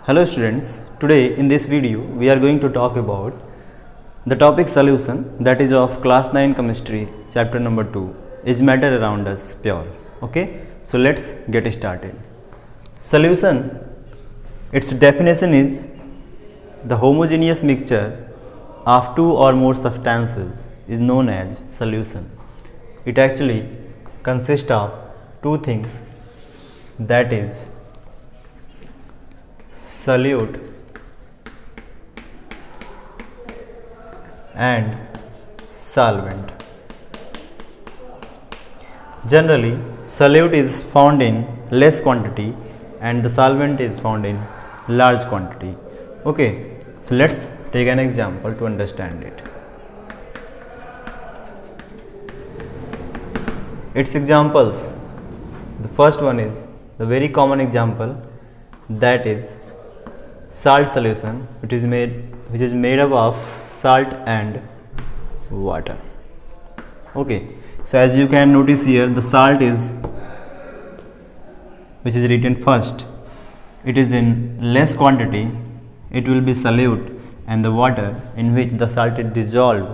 Hello students, today in this video we are going to talk about the topic solution, that is of class 9 chemistry chapter number 2, is matter around us pure. Okay, so let's get started. Solution, its definition is the homogeneous mixture of two or more substances is known as solution. It actually consists of two things, that is solute and solvent. Generally, solute is found in less quantity and the solvent is found in large quantity. Okay, so let's take an example to understand it. Its examples, the first one is the very common example, that is salt solution, which is made up of salt and water. Okay, so as you can notice here, the salt is, which is written first, it is in less quantity, it will be solute, and the water in which the salt is dissolved.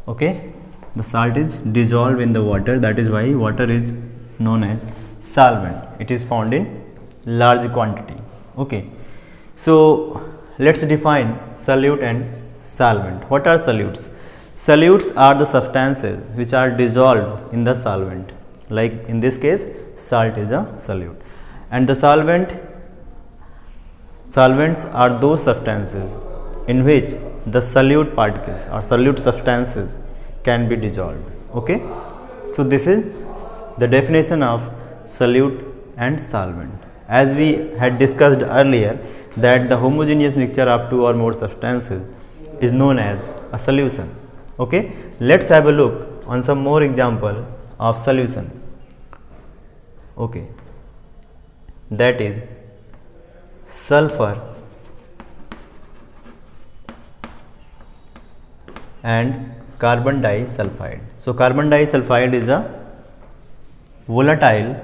Okay, the salt is dissolved in the water, that is why water is known as solvent. It is found in large quantity. Okay, so let's define solute and solvent. What are solutes? Solutes are the substances which are dissolved in the solvent, like in this case salt is a solute, and the solvents are those substances in which the solute particles or solute substances can be dissolved. Okay, so this is the definition of solute and solvent. As we had discussed earlier, that the homogeneous mixture of two or more substances is known as a solution. Okay, let's have a look on some more example of solution. Okay, that is sulfur and carbon disulfide. So carbon disulfide is a volatile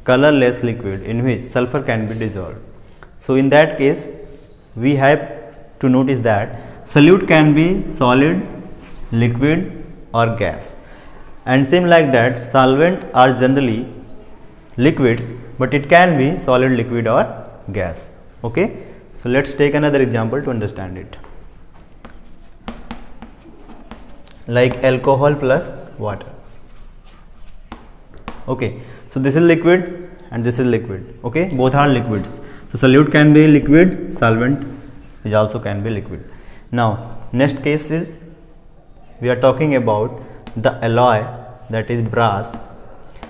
colorless liquid in which sulfur can be dissolved. So in that case we have to notice that solute can be solid, liquid or gas, and same like that solvent are generally liquids, but it can be solid, liquid or gas. Okay, so let's take another example to understand it, like alcohol plus water. Okay, so this is liquid and this is liquid. Okay, both are liquids. So solute can be liquid, solvent is also can be liquid. Now next case is, we are talking about the alloy, that is brass,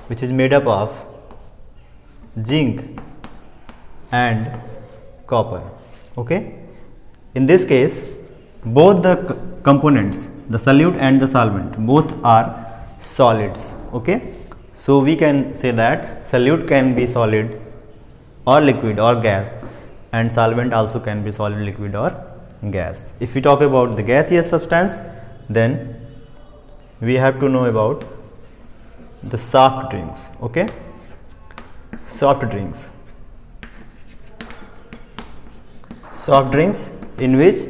which is made up of zinc and copper. Okay, in this case both the components, the solute and the solvent, both are solids. Okay, so we can say that solute can be solid or liquid or gas, and solvent also can be solid, liquid or gas. If we talk about the gaseous substance, then we have to know about the soft drinks. Okay, soft drinks in which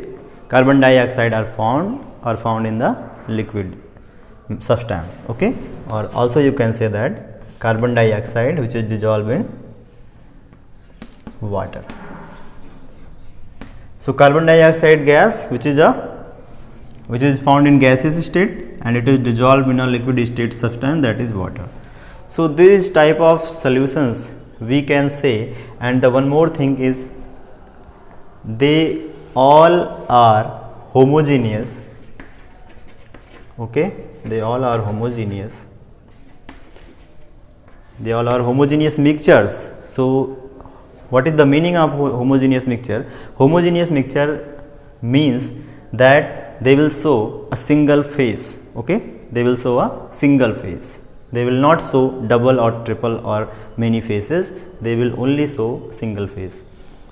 carbon dioxide are found in the liquid substance. Okay, or also you can say that carbon dioxide which is dissolved in water. So carbon dioxide gas, which is found in gaseous state, and it is dissolved in a liquid state substance, that is water. So this type of solutions we can say, and the one more thing is, they all are homogeneous. Okay, they all are homogeneous mixtures. So what is the meaning of homogeneous mixture? Homogeneous mixture means that they will show a single phase. Okay, they will show a single phase, they will not show double or triple or many phases, they will only show single phase.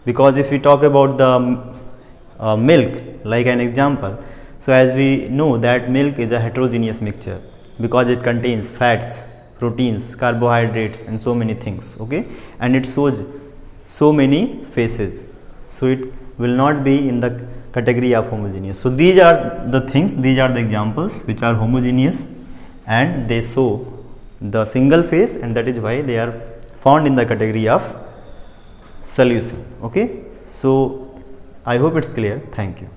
Because if we talk about the milk, like an example, so as we know that milk is a heterogeneous mixture because it contains fats, proteins, carbohydrates and so many things. Okay, and it shows so many phases. so it will not be in the category of homogeneous. So these are the things, these are the examples which are homogeneous and they show the single phase, and that is why they are found in the category of solution. Okay, so I hope it's clear. Thank you.